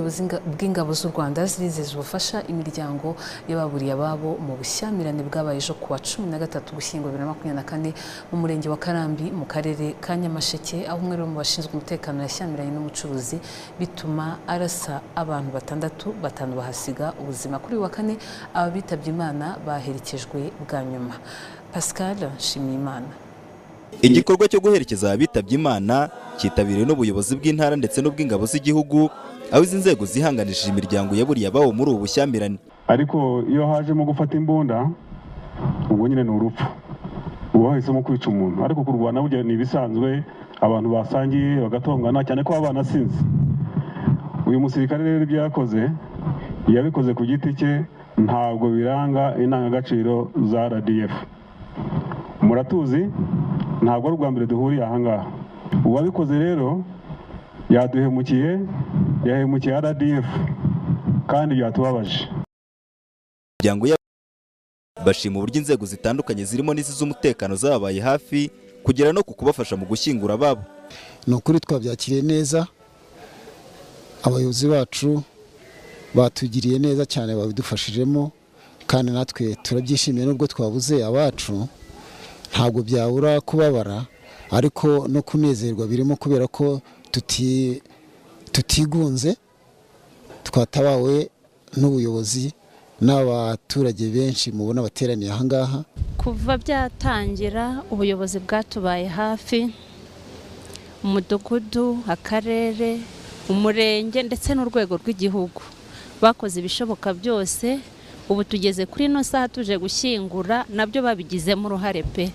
ubuyobozi bw'ingabo z'u Rwanda zirizeza ubufasha imiryango y'ababuriye ababo mu bushyamirane bwabaye ejo kuwa 13 Ugushyingo 2024 mu murenge wa Karambi mu karere ka Nyamasheke, aho umwe mu bashinzwe umutekano yashyamiranye n'umucuruzi bituma arasa abantu batanu bahasiga ubuzima. Kuri wa kane abitabye Imana baherekejwe bwa nyuma. Pascal Nshimiyimana. Igikorwa cyo guherekeza abitabye Imana cyitabiriwe n'ubuyobozi bw'intara ndetse n'ubw'ingabo z'igihugu, aho izi nzego zihanganishije imiryango yaburiye abawo muri ubu bushyamirane. Ariko iyo hajemo gufata imbunda ubwo nyine ni urupfu, uwo hahisemo kwica umuntu. Ariko kurwana burya ni ibisanzwe, abantu basangiye bagatongana, cyane ko abana sinzi. Uyu musirikare rero ibyo yakoze yabikoze ku giti cye, ntabwo biranga indangagaciro za RDF. Muratuzi ntabwo ari ubwa mbere duhuriye ahangaha. Uwabikoze rero yaduhemukiye, yahemukiye RDF kandi byatubabaje. Imiryango bashima uburyo inzego zitandukanye zirimo n'iz'umutekano zabaye hafi kugera no kubafasha mu gushyingura ababo. Ni ukuri twabyakiriye neza, abayobozi bacu batugiriye neza cyane, babidufashijemo kandi natwe turabyishimiye. Nubwo twabuze abacu ntabwo byabura kubabara, ariko no kunezerwa birimo kubera ko tutigunze, twatabawe n'ubuyobozi n'abaturage benshi mubona bateraniye ahangaha. Kuva byatangira ubuyobozi bwatubaye hafi, umudugudu, akarere, umurenge ndetse n'urwego rw'igihugu bakoze ibishoboka byose. Ubu tugeze kuri no saha tuje gushyingura, nabyo babigizemo uruhare pe.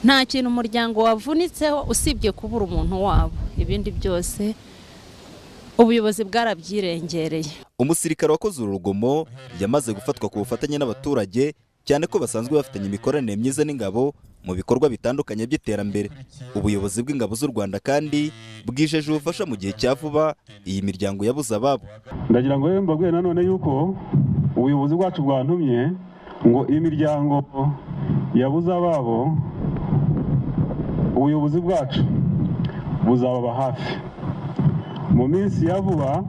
Nta kintu umuryango wavunitseho usibye kubura umuntu wabo, ibindi byose ubuyobozi bwarabyirengereye. Umusirikare wakoze uru rugomo yamaze gufatwa ku bufatanye n'abaturage, cyane ko basanzwe bafitanye imikoranire myiza n'ingabo mu bikorwa bitandukanye by'iterambere. Ubuyobozi bw'ingabo z'u Rwanda kandi bwijeje ubufasha mu gihe cya vuba iyi miryango yabuze ababo. Ndagira ngo mbabwire nanone yuko ubuyobozi bwacu bwantumye ngo imiryango yabuze ababo, ubuyobozi bwacu buzababa hafi. Mu minsi ya vuba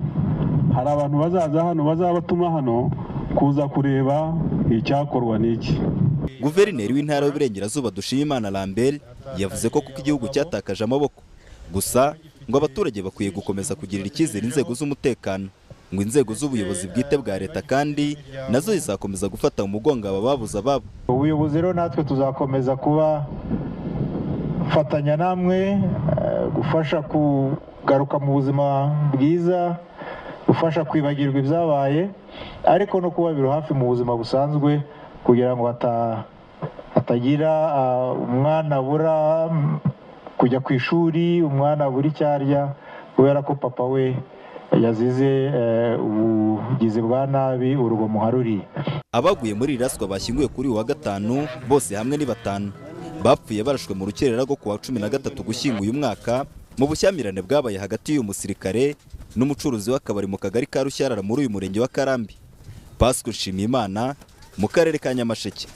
hari abantu bazaza hano, bazabatuma hano kuza kureba icyakorwa n'iki. Guverineri w'intara y'Uburengerazuba Dushimimana Lambert yavuze ko kuko igihugu cyatakaje amaboko, gusa ngo abaturage bakwiye gukomeza kugirira icyizere inzego z'umutekano, ngo inzego z'ubuyobozi bwite bwa leta kandi nazo zizakomeza gufata umugongo aba babuze ababo. Ubuyobozi rero natwe tuzakomeza kuba fatanya namwe, gufasha kugaruka mu buzima bwiza, gufasha kwibagirwa ibyabaye, ariko no kubabira hafi mu buzima busanzwe kugira ngo hatagira umwana abura kujya ku ishuri, umwana abura icyo arya kubera ko papa we yazize ubugizi bwa nabi, urugomo haruriye. Abaguye muri iraswa bashyinguye kuri wa gatanu bose hamwe ni 5. Bapfuye barashwe mu rukerera rwo kuwa 13 Ugushyingo uyu mwaka mu bushyamirane bwabaye hagati y'uyu musirikare n'umucuruzi w'akabari mu kagari ka Rushyarara muri uyu murenge wa Karambi. Pascal Nshimiyimana mu karere ka Nyamasheke.